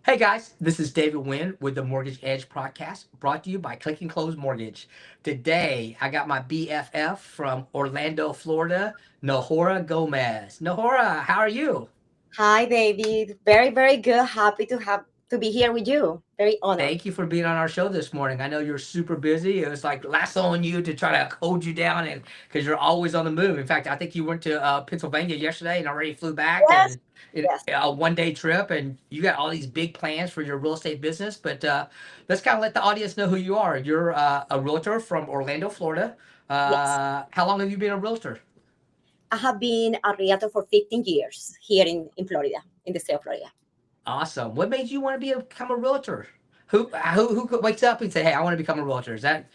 Hey guys, this is David Wynn with the Mortgage Edge podcast, brought to you by Click and Close Mortgage. Today, I got my BFF from Orlando, Florida, Nohora Gomez. Nohora, how are you? Hi, David. Very, very good. Happy to be here with you. Very honored. Thank you for being on our show this morning. I know you're super busy. It was like lassoing you to try to hold you down, and because you're always on the move. In fact, I think you went to Pennsylvania yesterday and already flew back, Yes, and in yes, a 1 day trip, and you got all these big plans for your real estate business. But let's kind of let the audience know who you are. You're a realtor from Orlando, Florida. yes. How long have you been a realtor? I have been a realtor for 15 years here in Florida, in the state of Florida. Awesome. What made you want to become a realtor? Who wakes up and say, "Hey, I want to become a realtor"? Is that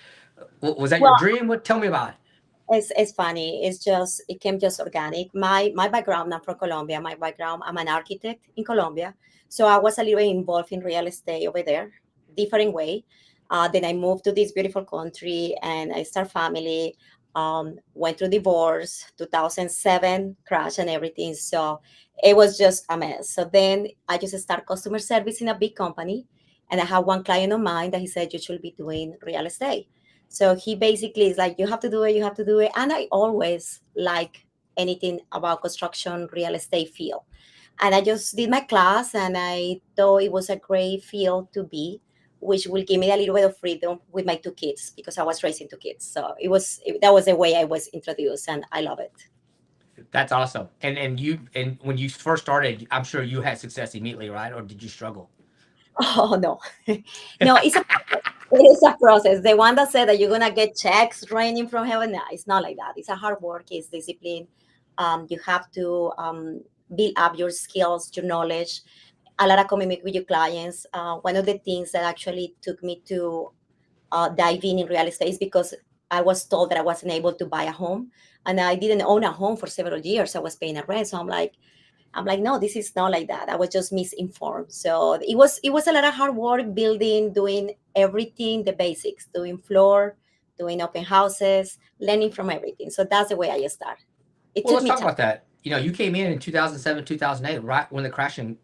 was that your Well, dream? What? Tell me about it. it's funny. It came just organic. My background, I'm from Colombia. My background, I'm an architect in Colombia. So I was a little bit involved in real estate over there, different way. Then I moved to this beautiful country and I start family. Went through divorce, 2007 crash and everything. So it was just a mess. So then I just start customer service in a big company, and I have one client of mine that he said you should be doing real estate. So he basically is like, you have to do it, you have to do it. And I always like anything about construction, real estate field. And I just did my class and I thought it was a great field to be, which will give me a little bit of freedom with my two kids because I was raising two kids. So that was the way I was introduced and I love it. That's awesome. And when you first started, I'm sure you had success immediately, right? Or did you struggle? Oh no. No, it is a process. The one that said that you're gonna get checks raining from heaven, no, it's not like that. It's a hard work, it's discipline. You have to build up your skills, your knowledge, a lot of commitment with your clients. One of the things that actually took me to dive in real estate is because I was told that I wasn't able to buy a home, and I didn't own a home for several years. I was paying a rent, so I'm like, no, this is not like that. I was just misinformed. So it was a lot of hard work building, doing everything, the basics, doing floor, doing open houses, learning from everything. So that's the way I started. It Well, took let's me talk time. about that. You came in 2007, 2008, right when the crashing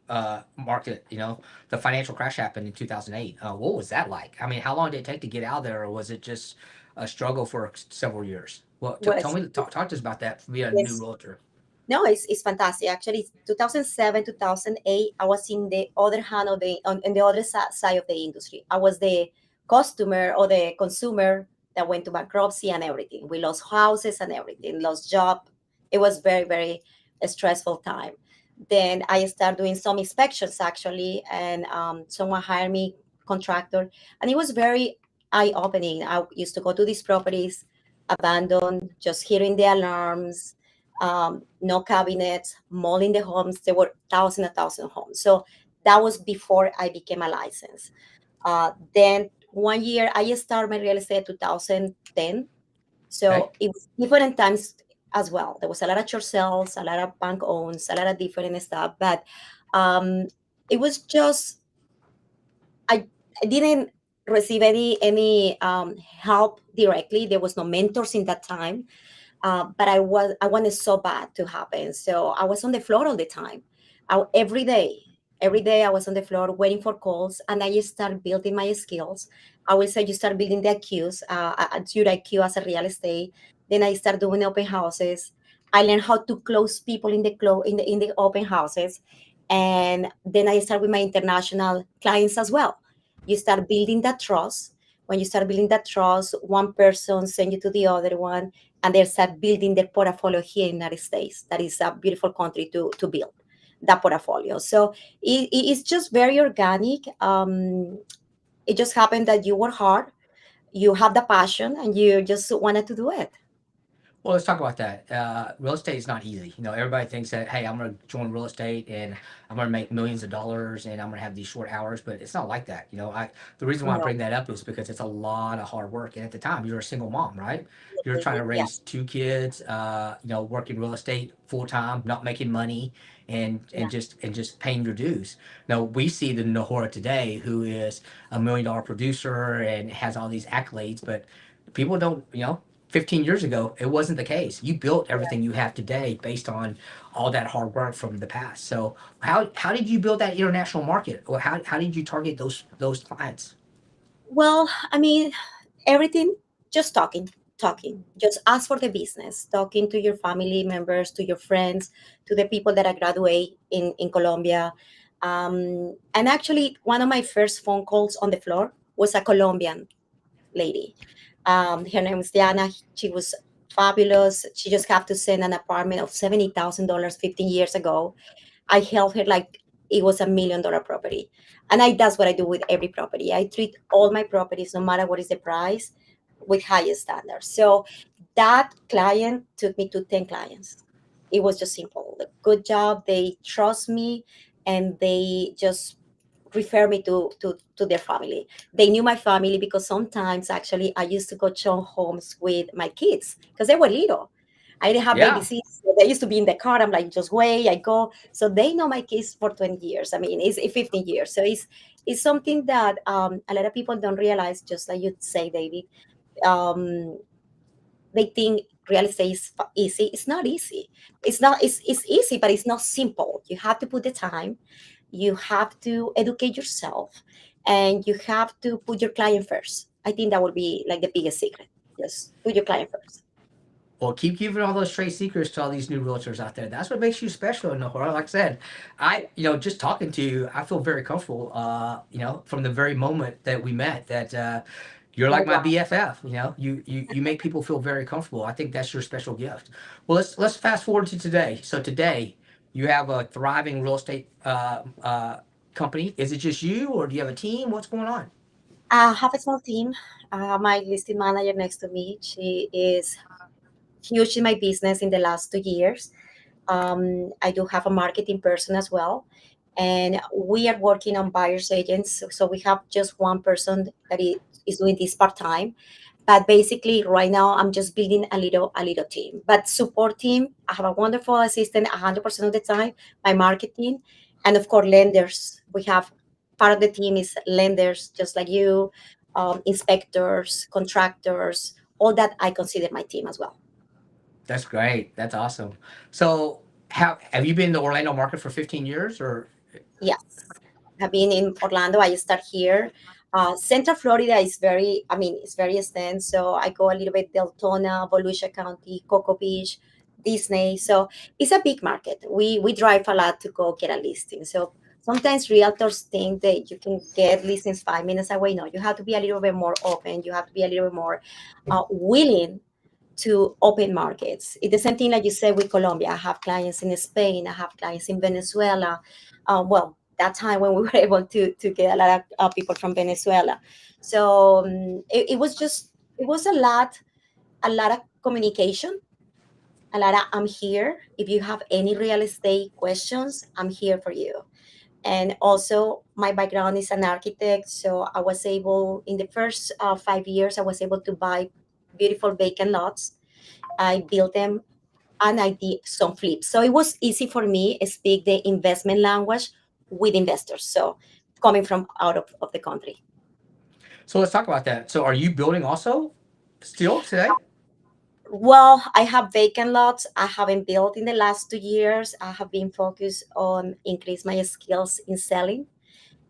market, the financial crash happened in 2008. What was that like? I mean, how long did it take to get out of there, or was it just a struggle for several years? Well, tell Was me, talk to us about that. Being a new yes. realtor. No, it's fantastic. Actually, 2007, 2008, I was in the other hand of on the other side of the industry. I was the customer or the consumer that went to bankruptcy and everything. We lost houses and everything, lost job. It was very, very a stressful time. Then I started doing some inspections actually, and someone hired me contractor, and it was very eye-opening. I used to go to these properties, abandoned, just hearing the alarms, no cabinets, mold in the homes. There were thousand and thousand homes. So that was before I became a license. Then 1 year, I started my real estate 2010. Okay. So it was different times as well. There was a lot of short sales, a lot of bank owns, a lot of different stuff. But um, it was just I, I didn't receive any help directly. There was no mentors in that time, but I wanted so bad to happen. So I was on the floor all the time. Every day I was on the floor waiting for calls, and I just started building my skills. I would say you start building the IQs, your IQ as a real estate. Then I started doing open houses. I learned how to close people in the open houses, and then I start with my international clients as well. You start building that trust. When you start building that trust, one person send you to the other one, and they start building their portfolio here in the United States. That is a beautiful country to build that portfolio. So it's just very organic. It just happened that you work hard, you have the passion, and you just wanted to do it. Well, let's talk about that. Real estate is not easy. Everybody thinks that, hey, I'm going to join real estate and I'm going to make millions of dollars and I'm going to have these short hours, but it's not like that. The reason why I No, bring that up is because it's a lot of hard work. And at the time, you're a single mom, right? You're trying to yeah, raise two kids, working real estate full time, not making money, yeah, and just paying your dues. Now we see the Nohora today, who is $1 million producer and has all these accolades, but people don't. 15 years ago, it wasn't the case. You built everything you have today based on all that hard work from the past. So how did you build that international market, or how did you target those clients? Well, I mean, everything, just talking. Just ask for the business, talking to your family members, to your friends, to the people that I graduate in Colombia. And actually, one of my first phone calls on the floor was a Colombian lady. Her name was Diana. She was fabulous. She just had to send an apartment of $70,000 15 years ago. I held her like it was $1 million property. And that's what I do with every property. I treat all my properties, no matter what is the price, with highest standards. So that client took me to 10 clients. It was just simple. Like, good job. They trust me and they just refer me to their family. They knew my family because sometimes actually I used to go show homes with my kids because they were little. I didn't have Yeah. babysitters. So they used to be in the car. I'm like, just wait, I go. So they know my kids for 20 years. I mean, it's 15 years. So it's something that a lot of people don't realize, just like you say, David. Um, they think real estate is easy. It's not easy. It's easy, but it's not simple. You have to put the time, you have to educate yourself, and you have to put your client first. I think that would be like the biggest secret. Just put your client first. Well, keep giving all those trade secrets to all these new realtors out there. That's what makes you special, Nohora. Like I said, just talking to you, I feel very comfortable. From the very moment that we met, that you're Oh like my wow. BFF. You make people feel very comfortable. I think that's your special gift. Well, let's fast forward to today. So today, you have a thriving real estate company. Is it just you, or do you have a team? What's going on? I have a small team. I have my listing manager next to me. She is huge in my business in the last 2 years. I do have a marketing person as well. And we are working on buyer's agents. So we have just one person that is doing this part time. But basically, right now, I'm just building a little team. But support team, I have a wonderful assistant 100% of the time, my marketing, and of course, lenders. We have part of the team is lenders, just like you, inspectors, contractors, all that I consider my team as well. That's great. That's awesome. So, how have you been in the Orlando market for 15 years, or Yes, have been in Orlando. I start here. Central Florida is very, I mean, it's very extensive. So I go a little bit Deltona, Volusia County, Cocoa Beach, Disney. So it's a big market. We drive a lot to go get a listing. So sometimes realtors think that you can get listings 5 minutes away. No, you have to be a little bit more open. You have to be a little bit more willing to open markets. It's the same thing like you said with Colombia. I have clients in Spain. I have clients in Venezuela. Well, that time when we were able to get a lot of people from Venezuela. So it was a lot of communication, a lot of I'm here. If you have any real estate questions, I'm here for you. And also, my background is an architect, so I was able in the first 5 years I was able to buy beautiful vacant lots. I built them and I did some flips. So it was easy for me to speak the investment language with investors. So coming from out of the country. so? Let's talk about that. So, are you building also still today? Well, I have vacant lots. I haven't built in the last 2 years. I have been focused on increase my skills in selling.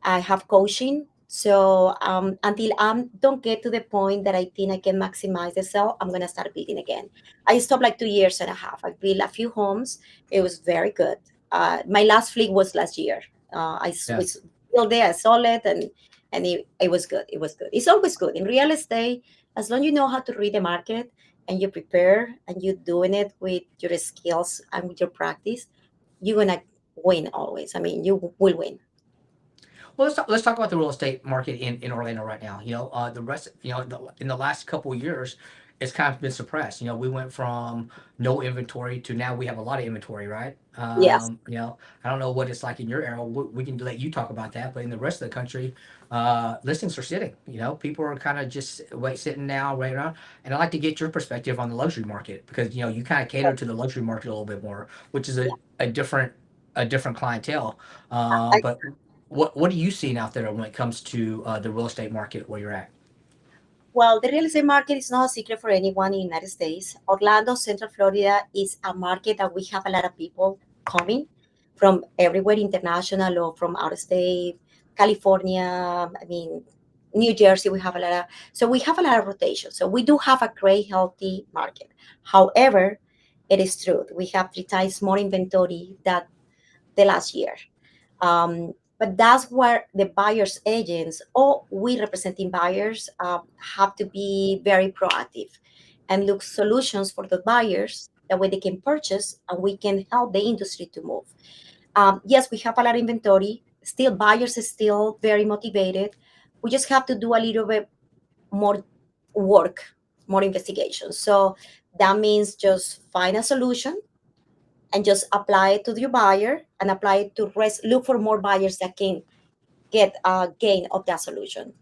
I have coaching. So until I don't get to the point that I think I can maximize the sale, I'm gonna start building again. I stopped like 2 years and a half. I built a few homes. It was very good. My last fleet was last year. We Yes. built there, I sold it, and it was good. It was good. It's always good in real estate as long as you know how to read the market and you prepare and you're doing it with your skills and with your practice. You're gonna win always. I mean, you will win. Well, let's talk about the real estate market in Orlando right now. The rest, in the last couple of years, it's kind of been suppressed. We went from no inventory to now we have a lot of inventory, right? Yes. I don't know what it's like in your area. We can let you talk about that, but in the rest of the country, listings are sitting. People are kind of just sitting now, right around. And I'd like to get your perspective on the luxury market because you kind of cater to the luxury market a little bit more, which is a different clientele. I, But what are you seeing out there when it comes to the real estate market where you're at? Well, the real estate market is not a secret for anyone in the United States. Orlando, Central Florida is a market that we have a lot of people coming from everywhere, international or from out of state, California, I mean, New Jersey, we have a lot of, so we have a lot of rotation. So we do have a great, healthy market. However, it is true, we have 3 times more inventory than the last year. But that's where the buyers agents or we representing buyers have to be very proactive and look solutions for the buyers that way they can purchase and we can help the industry to move. Yes, we have a lot of inventory. Still, buyers is still very motivated. We just have to do a little bit more work, more investigation. So that means just find a solution and just apply it to your buyer and apply it to rest. Look for more buyers that can get a gain of that solution.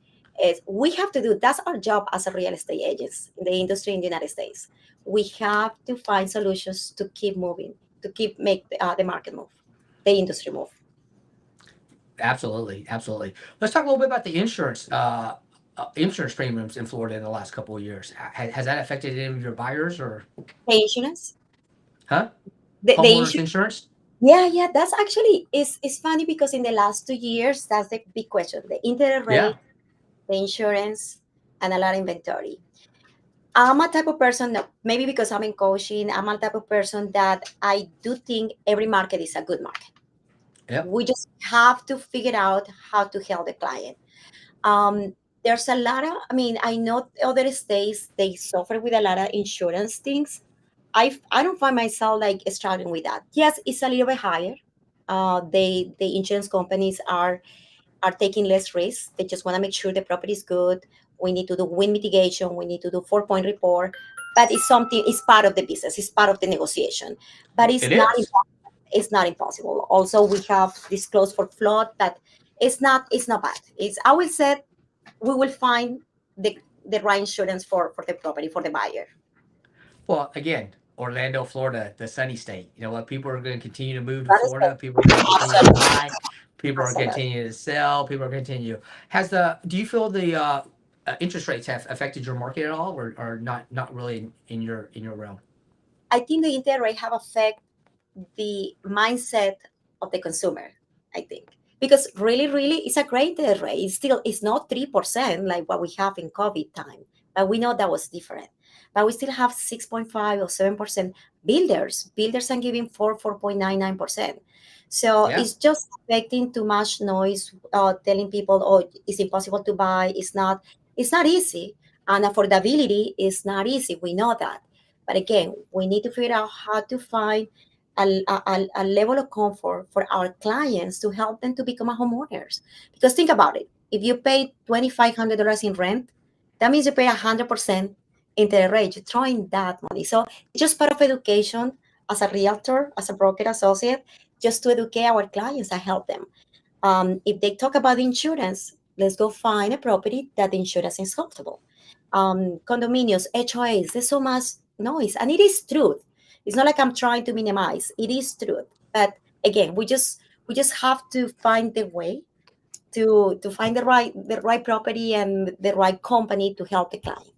We have to do that's our job as a real estate agents in the industry in the United States. We have to find solutions to keep moving, to keep make the market move, the industry move. Absolutely, absolutely. Let's talk a little bit about the insurance premiums in Florida in the last couple of years. Has that affected any of your buyers or The insurance, huh? the Homeowners issue. insurance? Yeah, yeah, that's actually is funny because in the last 2 years, that's the big question: the interest Yeah. rate, the insurance, and a lot of inventory. I'm a type of person that maybe because I'm in coaching, I'm a type of person that I do think every market is a good market. Yep. We just have to figure out how to help the client. There's a lot of, I mean, I know other states they suffer with a lot of insurance things. I don't find myself like struggling with that. Yes, it's a little bit higher. The insurance companies are taking less risks. They just want to make sure the property is good. We need to do wind mitigation. We need to do 4 point report. But it's something. It's part of the business. It's part of the negotiation. But Well, it is. it's not impossible. Also, we have disclosed for flood that it's not bad. It's I will say we will find the right insurance for the property for the buyer. Well, again, Orlando, Florida, the sunny state. You know what? People are going to continue to move to That is Florida. People are going to continue to absolutely, buy. People are absolutely. continuing to sell. People are continue. Do you feel the interest rates have affected your market at all, or not really in your realm? I think the interest rate have affect the mindset of the consumer, I think. Because really, it's a great rate. It's not 3% like what we have in COVID time. But we know that was different. But we still have 6.5 or 7% builders. Builders are giving 4.99%. So Yeah. it's just affecting too much noise, telling people, oh, it's impossible to buy. It's not easy. And affordability is not easy. We know that. But again, we need to figure out how to find a level of comfort for our clients to help them to become a homeowners. Because think about it. If you pay $2,500 in rent, that means you pay 100% interest rate. You're throwing that money. So it's just part of education as a realtor, as a broker associate, just to educate our clients and help them. If they talk about insurance, let's go find a property that the insurance is comfortable. Condominiums, HOAs, there's so much noise, and it is truth. It's not like I'm trying to minimize. It is truth, but again, we just have to find the way to find the right property and the right company to help the client.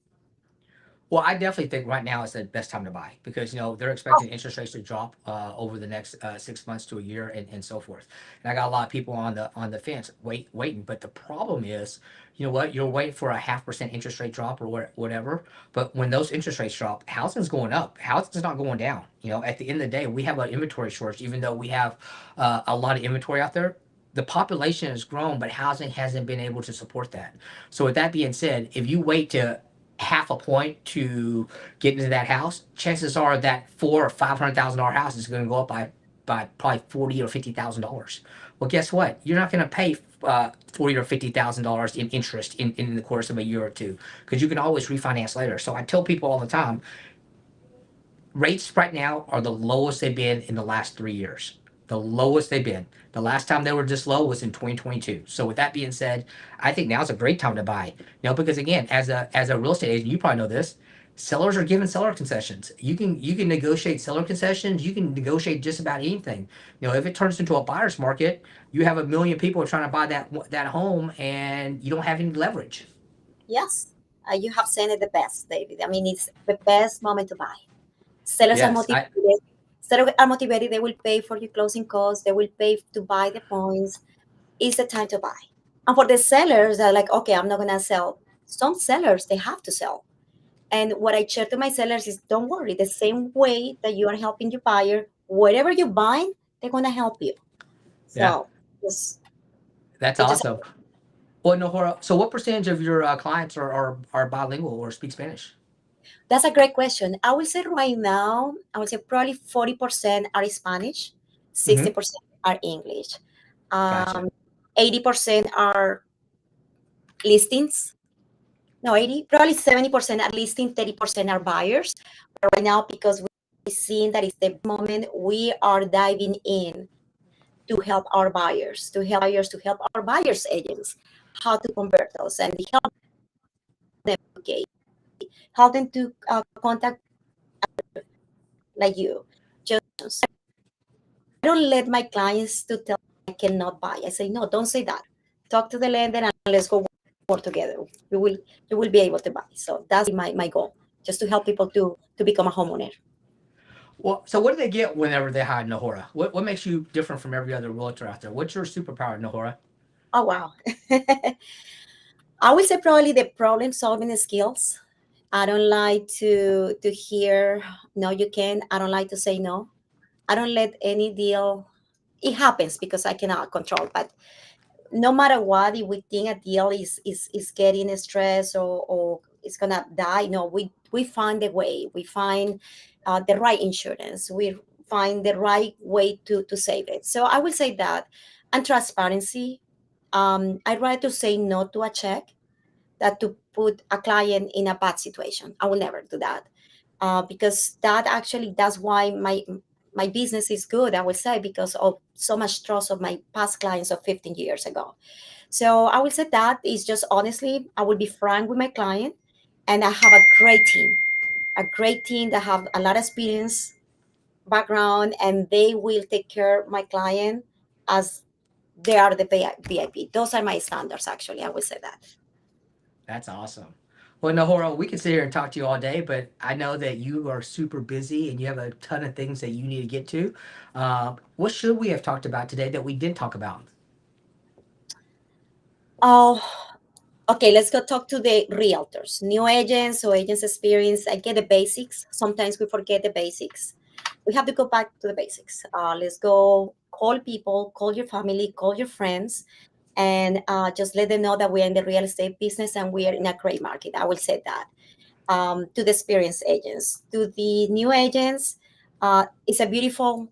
Well, I definitely think right now is the best time to buy because they're expecting interest rates to drop over the next 6 months to a year and so forth. And I got a lot of people on the fence waiting, but the problem is, you know what? You're waiting for a 0.5% interest rate drop or whatever. But when those interest rates drop, housing's going up. Housing's not going down. At the end of the day, we have an inventory shortage, even though we have a lot of inventory out there. The population has grown, but housing hasn't been able to support that. So with that being said, if you wait to half a point to get into that house, chances are that $400,000 or $500,000 house is going to go up by probably $40,000 or $50,000. Well, guess what? You're not going to pay $40,000 or $50,000 in interest in the course of a year or two because you can always refinance later. So I tell people all the time, rates right now are the lowest they've been in the last 3 years. The lowest they've been. The last time they were this low was in 2022. So with that being said, I think now's a great time to buy. Because again, as a real estate agent, you probably know this. Sellers are giving seller concessions. You can negotiate seller concessions. You can negotiate just about anything. If it turns into a buyer's market, you have a million people trying to buy that home, and you don't have any leverage. Yes, You have said it the best, David. I mean, it's the best moment to buy. Sellers are Yes, I motivated. Sellers are motivated. They will pay for your closing costs. They will pay to buy the points. It's the time to buy. And for the sellers, they're like, okay, I'm not gonna sell. Some sellers they have to sell. And what I share to my sellers is, don't worry. The same way that you are helping your buyer, whatever you buy, they're gonna help you. yeah, So just that's it just awesome. Well, Nohora, so what percentage of your clients are bilingual or speak Spanish? That's a great question. I will say right now, I would say probably 40% are Spanish, Mm-hmm. 60% are English. Gotcha. 80% are listings. No, 80, probably 70% are listing, 30% are buyers. But right now, because we're seeing that it's the moment, we are diving in to help our buyers, to help our buyers agents, how to convert those and help them, okay, help them to contact like you. Just I don't let my clients to tell I cannot buy. I say, no, don't say that. Talk to the lender and let's go work together. You will you will be able to buy. So that's my goal, just to help people to become a homeowner. Well, so what do they get whenever they hire Nohora? What makes you different from every other realtor out there? What's your superpower, Nohora? Oh wow. I would say probably the problem solving skills. I don't like to hear no you can. I don't like to say no. I don't let any deal, it happens because I cannot control, but no matter what, if we think a deal is getting stressed or it's gonna die, no, we find a way. We find the right insurance. We find the right way to save it. So I will say that, and transparency. I'd rather to say no to a check than to put a client in a bad situation. I will never do that, because that actually that's why my business is good. I would say because of so much trust of my past clients of 15 years ago. So I will say that is just honestly, I will be frank with my client, and I have a great team that have a lot of experience, background, and they will take care of my client as they are the VIP. Those are my standards. Actually, I will say that. That's awesome. Well, Nohora, we could sit here and talk to you all day, but I know that you are super busy and you have a ton of things that you need to get to. What should we have talked about today that we didn't talk about? Oh, okay, let's go talk to the realtors, new agents or agents experience. I get the basics. Sometimes we forget the basics. We have to go back to the basics. Let's go call people, call your family, call your friends, and just let them know that we're in the real estate business and we are in a great market. I will say that. To the experienced agents, to the new agents, it's a beautiful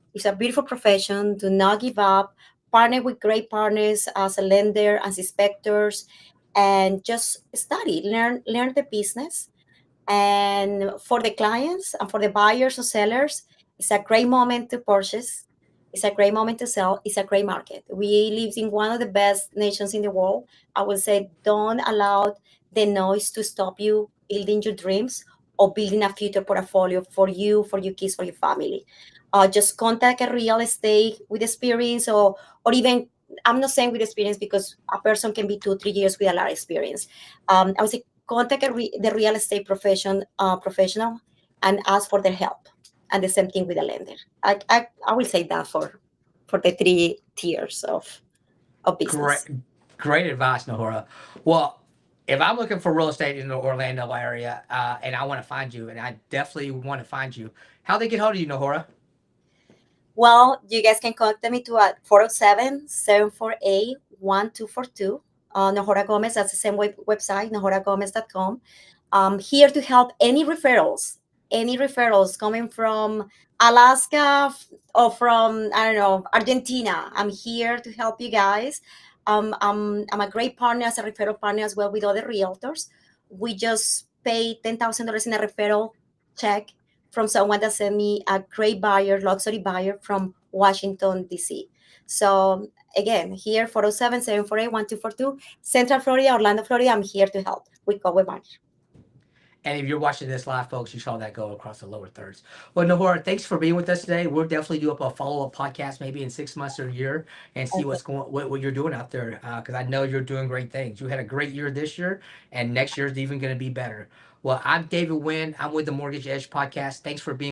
profession. Do not give up. Partner with great partners as a lender, as inspectors, and just study, learn the business. And for the clients and for the buyers or sellers, it's a great moment to purchase. It's a great moment to sell. It's a great market. We live in one of the best nations in the world. I would say don't allow the noise to stop you building your dreams or building a future portfolio for you, for your kids, for your family. Just contact a real estate with experience, or even, I'm not saying with experience because a person can be 2 3 years with a lot of experience. I would say contact the real estate professional and ask for their help. And the same thing with the lender. I will say that for the 3 tiers of Great, business. great advice, Nohora. Well, if I'm looking for real estate in the Orlando area and I want to find you, and I definitely want to find you, how they get hold of you, Nohora? Well, you guys can contact me to at 407-748-1242. Nohora Gomez, that's the same website, nohoragomez.com. I'm here to help any referrals coming from Alaska or from, I don't know, Argentina. I'm here to help you guys. I'm a great partner as a referral partner as well with other realtors. We just pay $10,000 in a referral check from someone that sent me a great buyer, luxury buyer from Washington, D.C. So again, here 407-748-1242, Central Florida, Orlando, Florida. I'm here to help with Cover Bank. And if you're watching this live, folks, you saw that go across the lower thirds. Well, Nohora, thanks for being with us today. We'll definitely do up a follow up podcast maybe in 6 months or a year and see Okay. what's going, what you're doing out there. Because I know you're doing great things. You had a great year this year, and next year is even going to be better. Well, I'm David Wynn. I'm with the Mortgage Edge podcast. Thanks for being